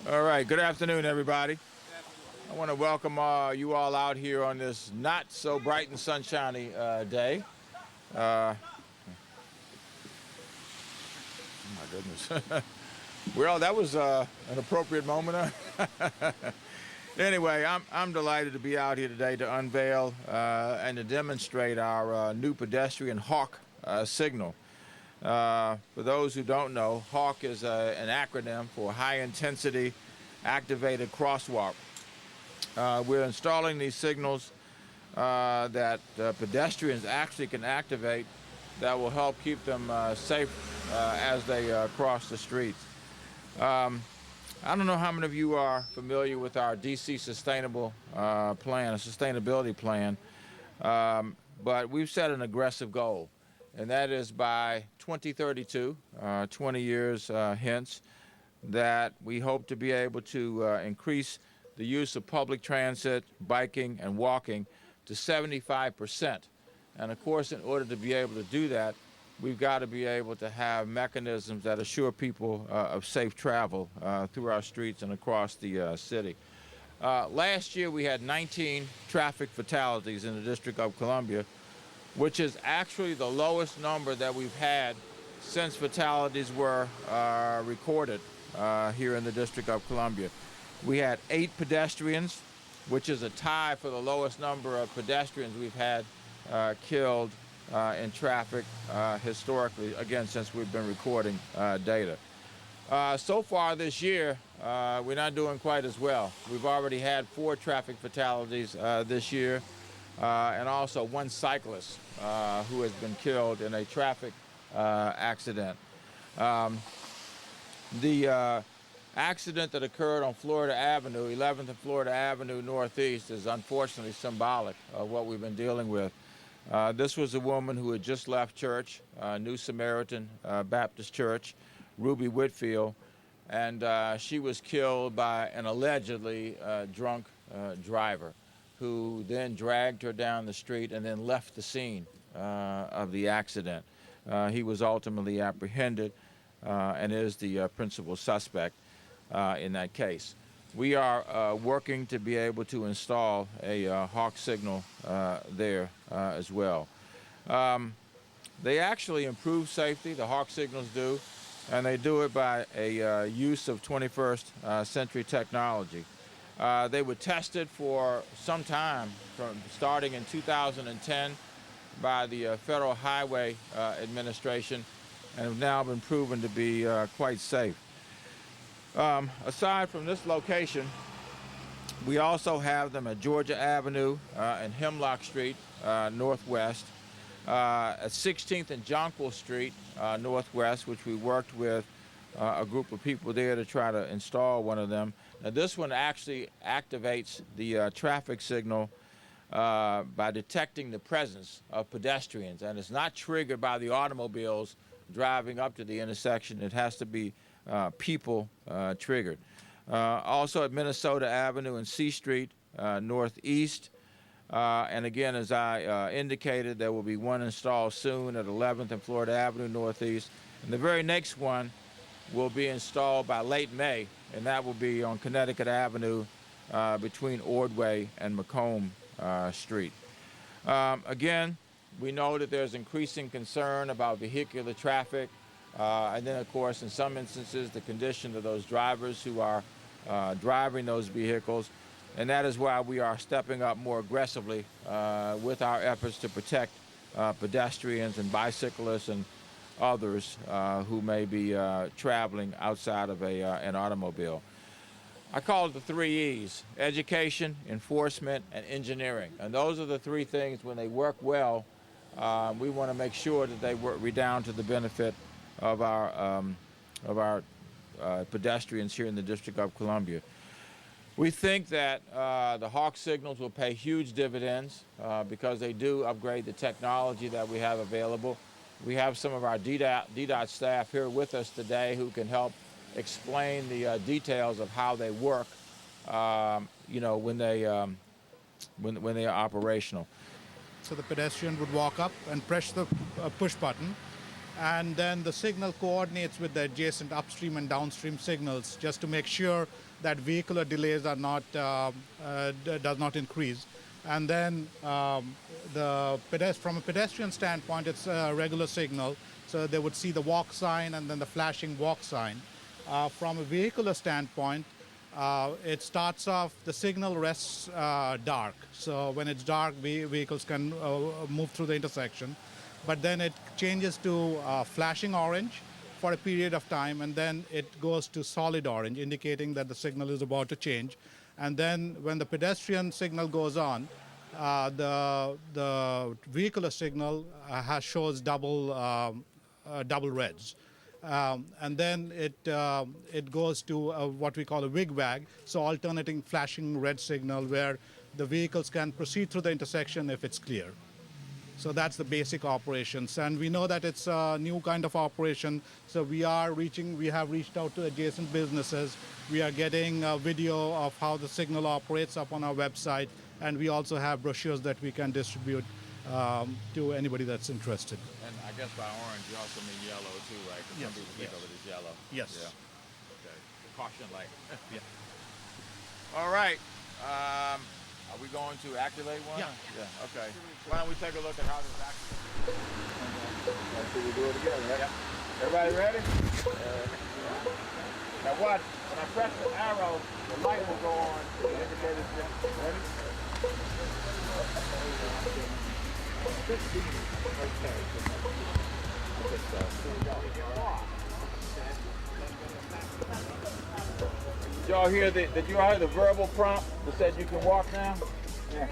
All right, good afternoon, everybody. I want to welcome you all out here on this not so bright and sunshiny day. Oh my goodness. Well, that was an appropriate moment. Anyway, I'm delighted to be out here today to unveil and to demonstrate our new pedestrian HAWK signal. For those who don't know, HAWK is an acronym for High Intensity Activated Crosswalk. We're installing these signals that pedestrians actually can activate that will help keep them safe as they cross the streets. I don't know how many of you are familiar with our DC sustainability plan, but we've set an aggressive goal, and that is by 2032, 20 years hence, that we hope to be able to increase the use of public transit, biking, and walking to 75%. And of course, in order to be able to do that, we've got to be able to have mechanisms that assure people of safe travel through our streets and across the city. Last year, we had 19 traffic fatalities in the District of Columbia, which is actually the lowest number that we've had since fatalities were recorded here in the District of Columbia. We had 8 pedestrians, which is a tie for the lowest number of pedestrians we've had killed in traffic historically, again, since we've been recording data. So far this year, we're not doing quite as well. We've already had 4 traffic fatalities this year, and also 1 cyclist who has been killed in a traffic accident. The accident that occurred on Florida Avenue, 11th and Florida Avenue Northeast, is unfortunately symbolic of what we've been dealing with. This was a woman who had just left church, New Samaritan Baptist Church, Ruby Whitfield, and she was killed by an allegedly drunk driver who then dragged her down the street and then left the scene of the accident. He was ultimately apprehended and is the principal suspect in that case. We are working to be able to install a HAWK signal there as well. They actually improve safety, the HAWK signals do, and they do it by a use of 21st century technology. They were tested for some time, starting in 2010 by the Federal Highway Administration, and have now been proven to be quite safe. Aside from this location, we also have them at Georgia Avenue and Hemlock Street Northwest, at 16th and Jonquil Street Northwest, which we worked with a group of people there to try to install one of them. Now, this one actually activates the traffic signal by detecting the presence of pedestrians, and it's not triggered by the automobiles driving up to the intersection. It has to be people triggered. Also at Minnesota Avenue and C Street Northeast, and again, as I indicated, there will be one installed soon at 11th and Florida Avenue Northeast, and the very next one will be installed by late May, and that will be on Connecticut Avenue between Ordway and Macomb Street. Again, we know that there's increasing concern about vehicular traffic, and then, of course, in some instances, the condition of those drivers who are driving those vehicles, and that is why we are stepping up more aggressively with our efforts to protect pedestrians and bicyclists and others who may be traveling outside of an automobile. I call it the 3 E's: education, enforcement, and engineering. And those are the 3 things, when they work well, we want to make sure that they redound to the benefit of our pedestrians here in the District of Columbia. We think that the HAWK signals will pay huge dividends because they do upgrade the technology that we have available. We have some of our DDOT staff here with us today who can help explain the details of how they work, when they are operational. So the pedestrian would walk up and press the push button, and then the signal coordinates with the adjacent upstream and downstream signals just to make sure that vehicular delays are not does not increase. And then from a pedestrian standpoint, it's a regular signal, so they would see the walk sign and then the flashing walk sign. From a vehicular standpoint, it starts off, the signal rests dark. So when it's dark, vehicles can move through the intersection. But then it changes to flashing orange for a period of time, and then it goes to solid orange, indicating that the signal is about to change. And then when the pedestrian signal goes on, the vehicular signal shows double reds. And then it goes to what we call a wig-wag, so alternating flashing red signal where the vehicles can proceed through the intersection if it's clear. So that's the basic operations, and we know that it's a new kind of operation. So we have reached out to adjacent businesses. We are getting a video of how the signal operates up on our website, and we also have brochures that we can distribute to anybody that's interested. And I guess by orange you also mean yellow too, right? 'Cause Yes. some people think of it as yellow. Yes. Yeah. Okay. Caution light. Yeah. All right. Are we going to activate one? Yeah. Yeah. Okay. Why don't we take a look at how this activates? Okay, so we do it again, right? Yeah. Everybody ready? Now watch. When I press the arrow, the light will go on. The indicator's ready? Did y'all hear the verbal prompt that said you can walk now? Yeah.